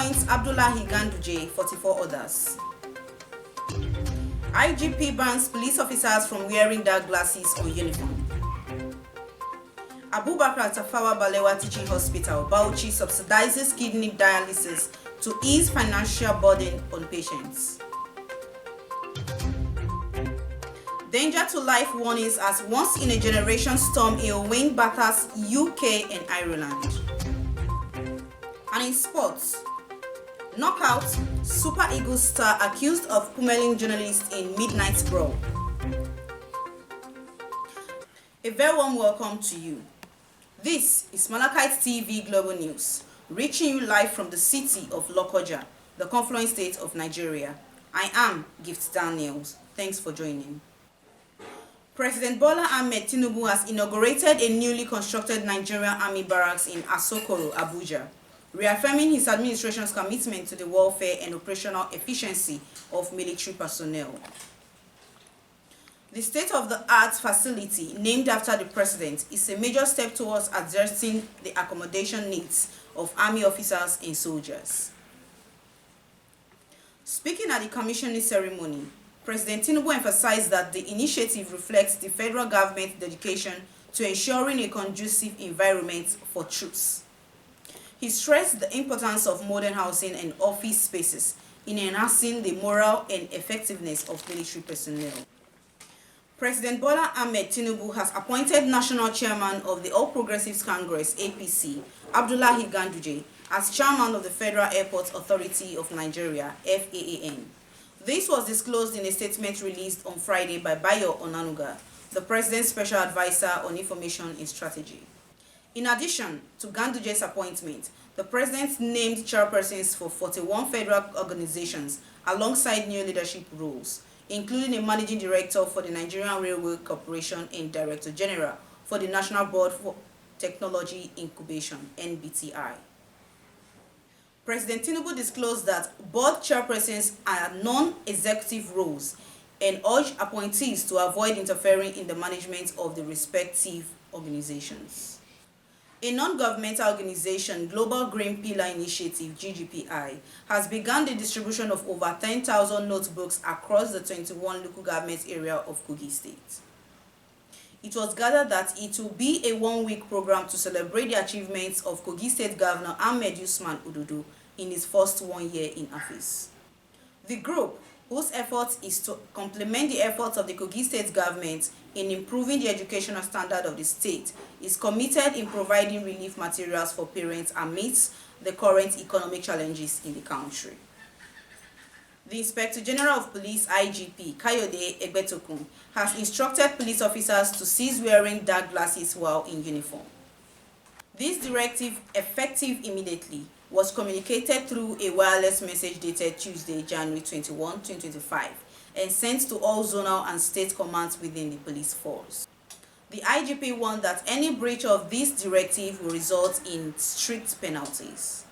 appoints Abdullahi Ganduje, 44 others. IGP bans police officers from wearing dark glasses on uniform. Abubakar Tafawa Balewa Teaching Hospital, Bauchi subsidizes kidney dialysis to ease financial burden on patients. Danger to life warnings as once-in-a-generation storm Éowyn batters UK and Ireland. And in sports, knockout, Super Eagles star accused of pummeling journalists in midnight brawl. A very warm welcome to you. This is MLC TV Global News, reaching you live from the city of Lokoja, the confluent state of Nigeria. I am Gift Daniels. Thanks for joining. President Bola Ahmed Tinubu has inaugurated a newly constructed Nigerian Army Barracks in Asokoro, Abuja, reaffirming his administration's commitment to the welfare and operational efficiency of military personnel. The state-of-the-art facility, named after the president, is a major step towards addressing the accommodation needs of army officers and soldiers. Speaking at the commissioning ceremony, President Tinubu emphasized that the initiative reflects the federal government's dedication to ensuring a conducive environment for troops. He stressed the importance of modern housing and office spaces in enhancing the morale and effectiveness of military personnel. President Bola Ahmed Tinubu has appointed National Chairman of the All Progressives Congress, APC, Abdullahi Ganduje, as Chairman of the Federal Airports Authority of Nigeria, FAAN. This was disclosed in a statement released on Friday by Bayo Onanuga, the President's Special Advisor on Information and Strategy. In addition to Ganduje's appointment, the President named chairpersons for 41 federal organizations alongside new leadership roles, including a Managing Director for the Nigerian Railway Corporation and Director General for the National Board for Technology Incubation, NBTI. President Tinubu disclosed that board chairpersons are non-executive roles and urged appointees to avoid interfering in the management of the respective organizations. A non-governmental organization, Global Green Pillar Initiative, GGPI, has begun the distribution of over 10,000 notebooks across the 21 local government area of Kogi State. It was gathered that it will be a one-week program to celebrate the achievements of Kogi State Governor Ahmed Usman Ododo in his first 1 year in office. The group, whose effort is to complement the efforts of the Kogi State government in improving the educational standard of the state, is committed in providing relief materials for parents amidst the current economic challenges in the country. The Inspector General of Police, IGP, Kayode Egbetokun, has instructed police officers to cease wearing dark glasses while in uniform. This directive, effective immediately, was communicated through a wireless message dated Tuesday, January 21, 2025, and sent to all zonal and state commands within the police force. The IGP warned that any breach of this directive will result in strict penalties.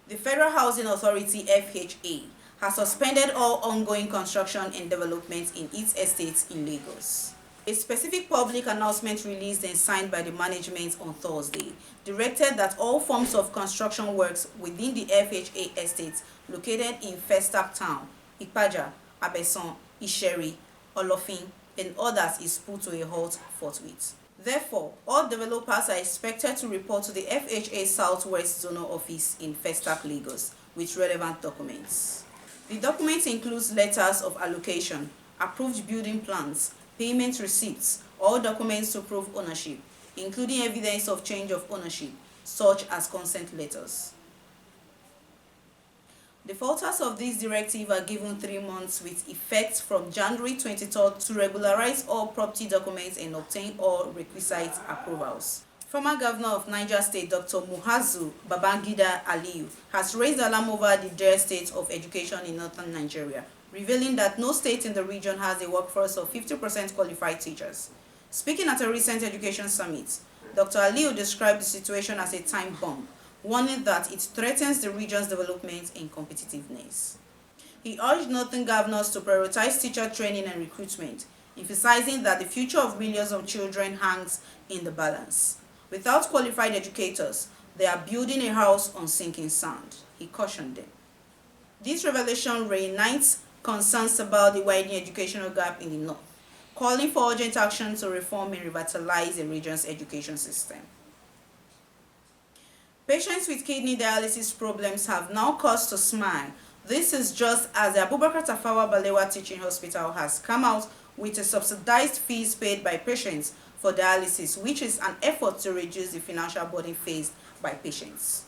The Federal Housing Authority, FHA, has suspended all ongoing construction and development in its estates in Lagos. A specific public announcement released and signed by the management on Thursday directed that all forms of construction works within the FHA estates located in Festac Town, Ipaja, Abeson, Isheri, Olofin, and others is put to a halt forthwith. Therefore, all developers are expected to report to the FHA Southwest Zonal Office in Festac, Lagos, with relevant documents. The document includes letters of allocation, approved building plans, payment receipts, all documents to prove ownership, including evidence of change of ownership, such as consent letters. Defaulters of this directive are given 3 months with effect from January 23rd to regularize all property documents and obtain all requisite approvals. Former Governor of Niger State, Dr. Muazu Babangida Aliyu, has raised alarm over the dire state of education in northern Nigeria, revealing that no state in the region has a workforce of 50% qualified teachers. Speaking at a recent education summit, Dr. Aliyu described the situation as a time bomb, warning that it threatens the region's development and competitiveness. He urged northern governors to prioritize teacher training and recruitment, emphasizing that the future of millions of children hangs in the balance. Without qualified educators, they are building a house on sinking sand. he cautioned them. This revelation reignites concerns about the widening educational gap in the North, calling for urgent action to reform and revitalize the region's education system. Patients with kidney dialysis problems have now cause to smile. This is just as the Tafawa Balewa Teaching Hospital has come out with a subsidized fees paid by patients for dialysis, which is an effort to reduce the financial burden faced by patients.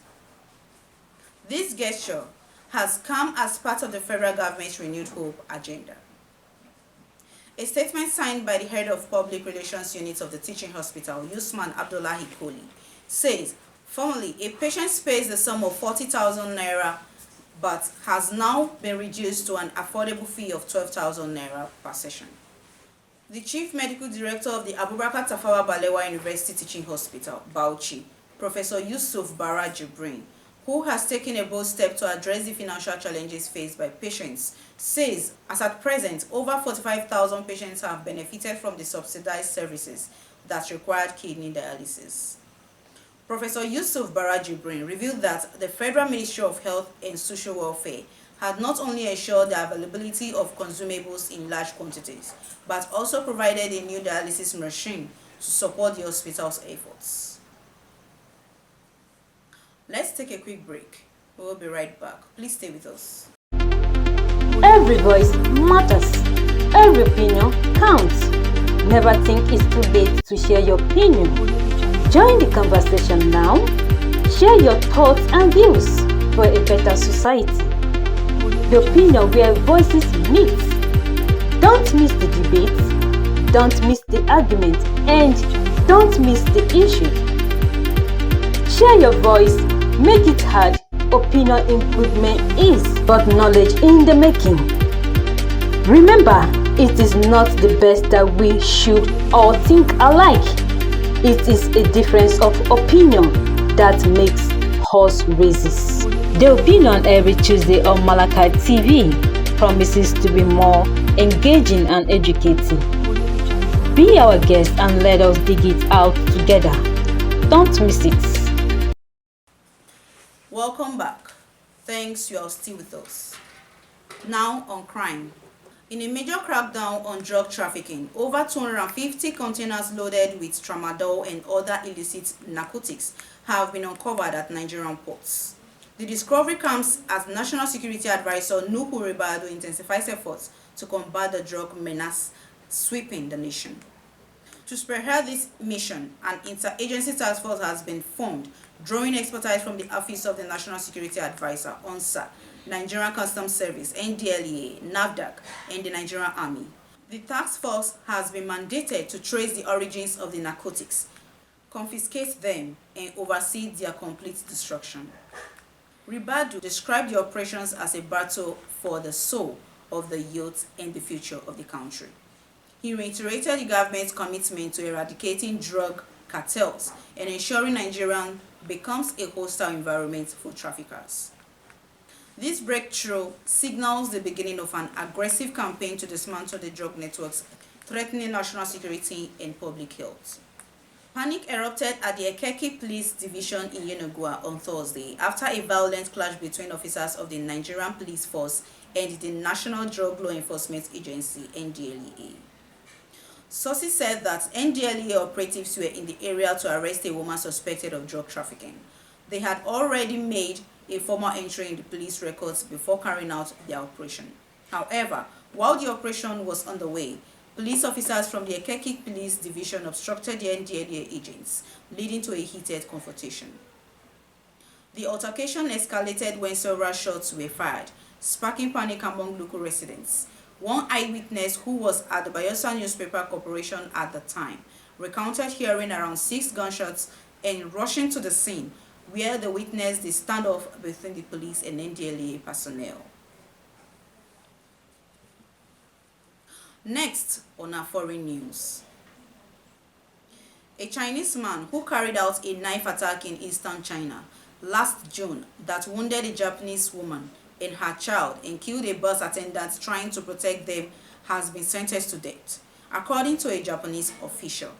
This gesture has come as part of the federal government's Renewed Hope agenda. A statement signed by the head of public relations unit of the teaching hospital, Usman Abdullahi says, formerly, a patient pays the sum of 40,000 naira but has now been reduced to an affordable fee of 12,000 naira per session. The Chief Medical Director of the Tafawa Balewa University Teaching Hospital, Bauchi, Professor Yusuf Barracks, who has taken a bold step to address the financial challenges faced by patients, says as at present, over 45,000 patients have benefited from the subsidized services that required kidney dialysis. Professor Yusuf Barracks revealed that the Federal Ministry of Health and Social Welfare had not only ensured the availability of consumables in large quantities, but also provided a new dialysis machine to support the hospital's efforts. Let's take a quick break. We will be right back. Please stay with us. Every voice matters. Every opinion counts. Never think it's too late to share your opinion. Join the conversation now. Share your thoughts and views for a better society. The opinion where voices meet. Don't miss the debate, don't miss the argument, and don't miss the issue. Share your voice, make it heard. Opinion improvement is but knowledge in the making. Remember, it is not the best that we should all think alike. It is a difference of opinion that makes horse races. The opinion every Tuesday on MLC TV promises to be more engaging and educating. Be our guest and let us dig it out together. Don't miss it. Welcome back. Thanks, you are still with us. Now on crime. In a major crackdown on drug trafficking, over 250 containers loaded with Tramadol and other illicit narcotics have been uncovered at Nigerian ports. The discovery comes as National Security Advisor Ribadu intensifies efforts to combat the drug menace sweeping the nation. To spearhead this mission, an interagency task force has been formed, drawing expertise from the Office of the National Security Advisor, ONSA, Nigerian Customs Service, NDLEA, NAFDAC, and the Nigerian Army. The task force has been mandated to trace the origins of the narcotics, confiscate them, and oversee their complete destruction. Ribadu described the operations as a battle for the soul of the youth and the future of the country. He reiterated the government's commitment to eradicating drug cartels and ensuring Nigeria becomes a hostile environment for traffickers. This breakthrough signals the beginning of an aggressive campaign to dismantle the drug networks threatening national security and public health. Panic erupted at the Ekeki Police Division in Yenagoa on Thursday after a violent clash between officers of the Nigerian Police Force and the National Drug Law Enforcement Agency, NDLEA. Sources said that NDLEA operatives were in the area to arrest a woman suspected of drug trafficking. They had already made a formal entry in the police records before carrying out their operation. However, while the operation was underway, police officers from the Ekeki Police Division obstructed the NDLEA agents, leading to a heated confrontation. The altercation escalated when several shots were fired, sparking panic among local residents. One eyewitness, who was at the Bayelsa newspaper corporation at the time, recounted hearing around 6 gunshots and rushing to the scene, where they witnessed the standoff between the police and NDLEA personnel. Next on our foreign news. A Chinese man who carried out a knife attack in eastern China last June that wounded a Japanese woman and her child and killed a bus attendant trying to protect them has been sentenced to death, according to a Japanese official.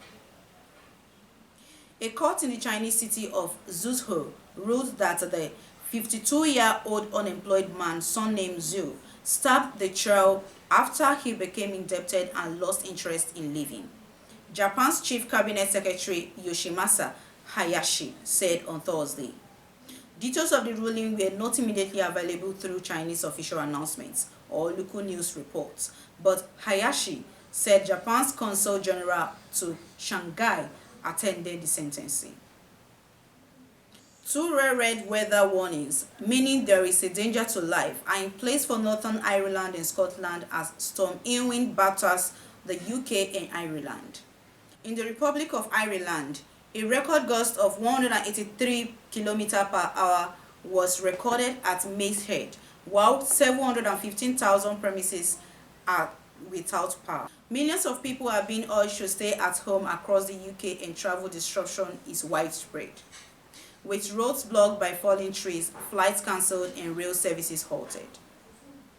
A court in the Chinese city of Zhuzhou ruled that the 52-year-old unemployed man, son named Zhu, stabbed the child after he became indebted and lost interest in living. Japan's Chief Cabinet Secretary Yoshimasa Hayashi said on Thursday. Details of the ruling were not immediately available through Chinese official announcements or local news reports, but Hayashi said Japan's Consul General to Shanghai attended the sentencing. 2 red weather warnings, meaning there is a danger to life, are in place for Northern Ireland and Scotland as Storm Éowyn batters the UK and Ireland. In the Republic of Ireland, a record gust of 183 km/h was recorded at Macehead, while 715,000 premises are without power. Millions of people are being urged to stay at home across the UK, and travel disruption is widespread, with roads blocked by falling trees, flights cancelled, and rail services halted.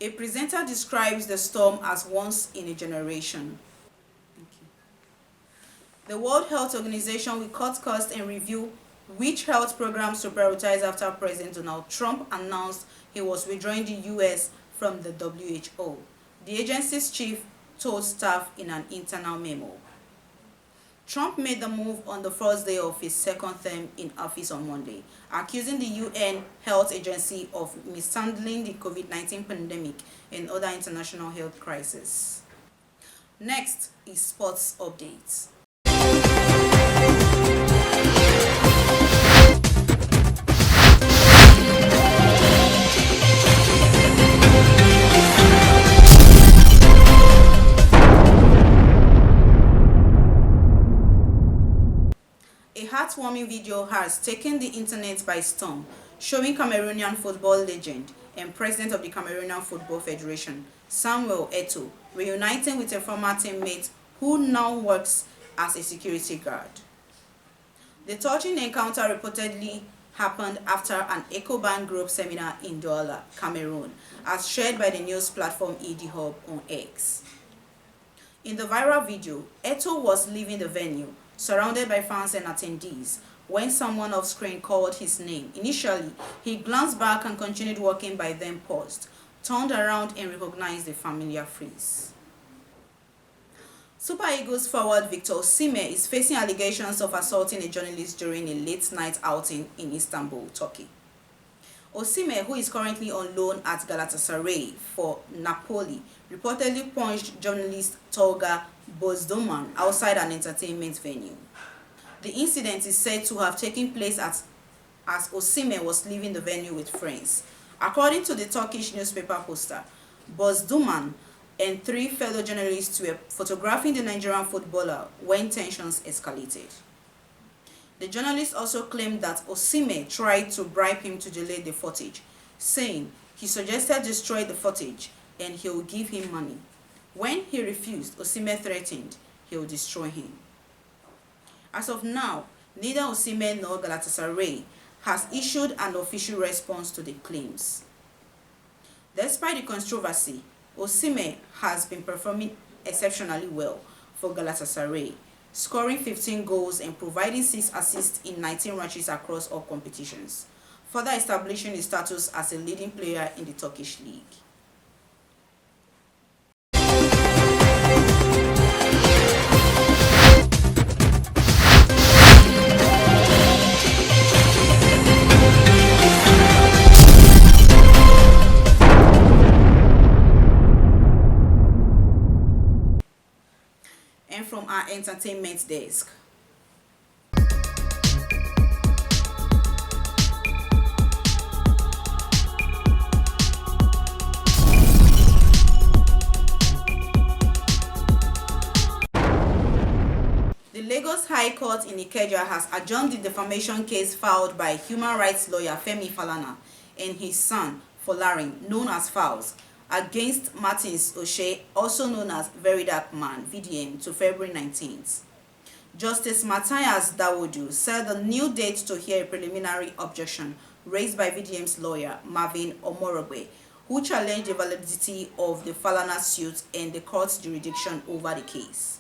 A presenter describes the storm as once in a generation. The World Health Organization will cut costs and review which health programs to prioritize after President Donald Trump announced he was withdrawing the U.S. from the WHO. The agency's chief told staff in an internal memo. Trump made the move on the first day of his second term in office on Monday, accusing the UN Health Agency of mishandling the COVID-19 pandemic and other international health crises. Next is sports updates. A heartwarming video has taken the internet by storm, showing Cameroonian football legend and president of the Cameroonian Football Federation, Samuel Eto'o, reuniting with a former teammate who now works as a security guard. The touching encounter reportedly happened after an EcoBank Group seminar in Douala, Cameroon, as shared by the news platform EDHub on X. In the viral video, Eto'o was leaving the venue, surrounded by fans and attendees, when someone off screen called his name. Initially, he glanced back and continued walking, by then paused, turned around and recognized the familiar face. Super Eagles forward Victor Osimhen is facing allegations of assaulting a journalist during a late-night outing in Istanbul, Turkey. Osimhen, who is currently on loan at Galatasaray for Napoli, reportedly punched journalist Tolga Bozdoğan outside an entertainment venue. The incident is said to have taken place as Osimhen was leaving the venue with friends. According to the Turkish newspaper Posta, Bozdoğan and 3 fellow journalists were photographing the Nigerian footballer when tensions escalated. The journalist also claimed that Osimhen tried to bribe him to delete the footage, saying he suggested destroy the footage and he will give him money. When he refused, Osimhen threatened he will destroy him. As of now, neither Osimhen nor Galatasaray has issued an official response to the claims. Despite the controversy, Osimhen has been performing exceptionally well for Galatasaray, scoring 15 goals and providing 6 assists in 19 matches across all competitions, further establishing his status as a leading player in the Turkish league. And from our entertainment desk. The Lagos High Court in Ikeja has adjourned the defamation case filed by human rights lawyer Femi Falana and his son Folarin, known as Falz, against Martins O'Shea, also known as Very Dark Man, VDM, to February 19th. Justice Matthias Dawodu set the new date to hear a preliminary objection raised by VDM's lawyer, Marvin Omorogbe, who challenged the validity of the Falana suit and the court's jurisdiction over the case.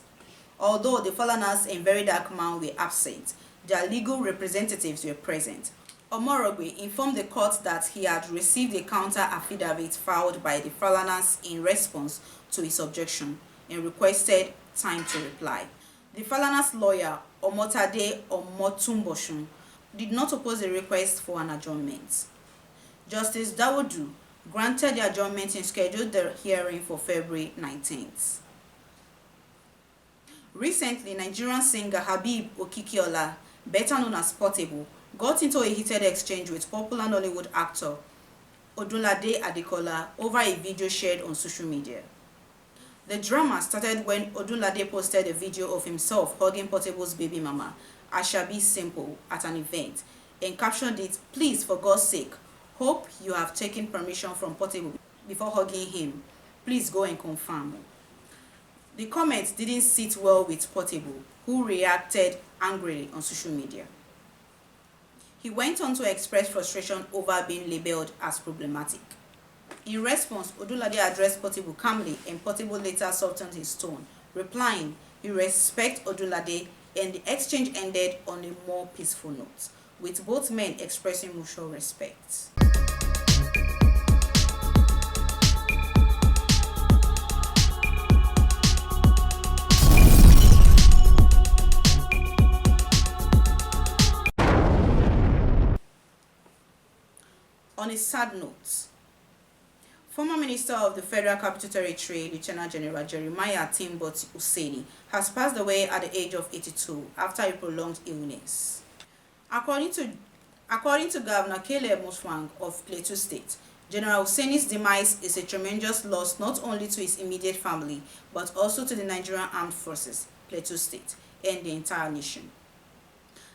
Although the Falanas and Very Dark Man were absent, their legal representatives were present. Omorogbe informed the court that he had received a counter affidavit filed by the Falanas in response to his objection and requested time to reply. The Falanas lawyer, Omotade Omotumboshun, did not oppose the request for an adjournment. Justice Dawodu granted the adjournment and scheduled the hearing for February 19th. Recently, Nigerian singer Habib Okikiola, better known as Portable, got into a heated exchange with popular Nollywood actor Odunlade Adekola over a video shared on social media. The drama started when Odunlade posted a video of himself hugging Portable's baby mama, Ashabi Simple, at an event and captioned it, "Please, for God's sake, hope you have taken permission from Portable before hugging him. Please go and confirm." The comment didn't sit well with Portable, who reacted angrily on social media. He went on to express frustration over being labeled as problematic. In response, Odunlade addressed Portable calmly, and Portable later softened his tone, replying he respects Odunlade, and the exchange ended on a more peaceful note, with both men expressing mutual respect. On a sad note, former Minister of the Federal Capital Territory, Lieutenant General Jeremiah Timbot Hussaini, has passed away at the age of 82 after a prolonged illness. According to Governor Caleb Mutfwang of Plateau State, General Hussaini's demise is a tremendous loss not only to his immediate family, but also to the Nigerian Armed Forces, Plateau State, and the entire nation.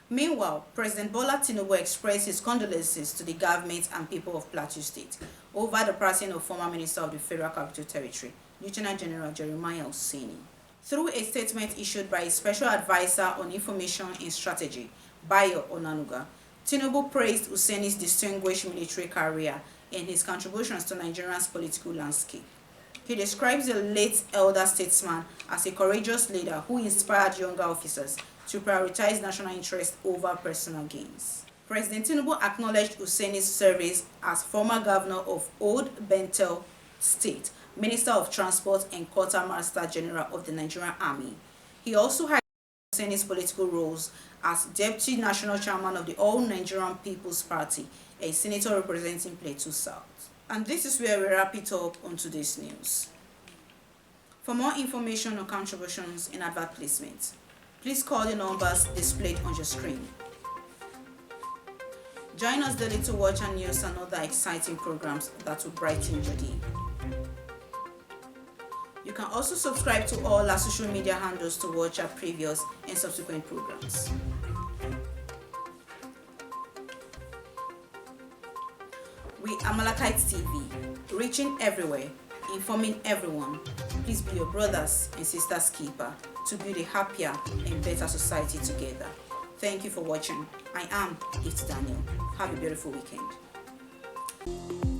Meanwhile, President Bola Tinubu expressed his condolences to the government and people of Plateau State over the passing of former Minister of the Federal Capital Territory, Lieutenant General Jeremiah Hussaini. Through a statement issued by his Special Advisor on Information and Strategy, Bayo Onanuga, Tinubu praised Hussaini's distinguished military career and his contributions to Nigeria's political landscape. He describes the late elder statesman as a courageous leader who inspired younger officers to prioritize national interest over personal gains. President Tinubu acknowledged Hussaini's service as former governor of Old Bentel State, Minister of Transport and Quartermaster General of the Nigerian Army. He also had Hussaini's political roles as Deputy National Chairman of the All Nigerian People's Party, a senator representing Plateau South. And this is where we wrap it up on today's news. For more information on contributions and advert placements, please call the numbers displayed on your screen. Join us daily to watch our news and other exciting programs that will brighten your day. You can also subscribe to all our social media handles to watch our previous and subsequent programs. We are Malachite TV, reaching everywhere, informing everyone. Please be your brothers and sisters keeper to build a happier and better society together. Thank you for watching. I am Daniel. Have a beautiful weekend.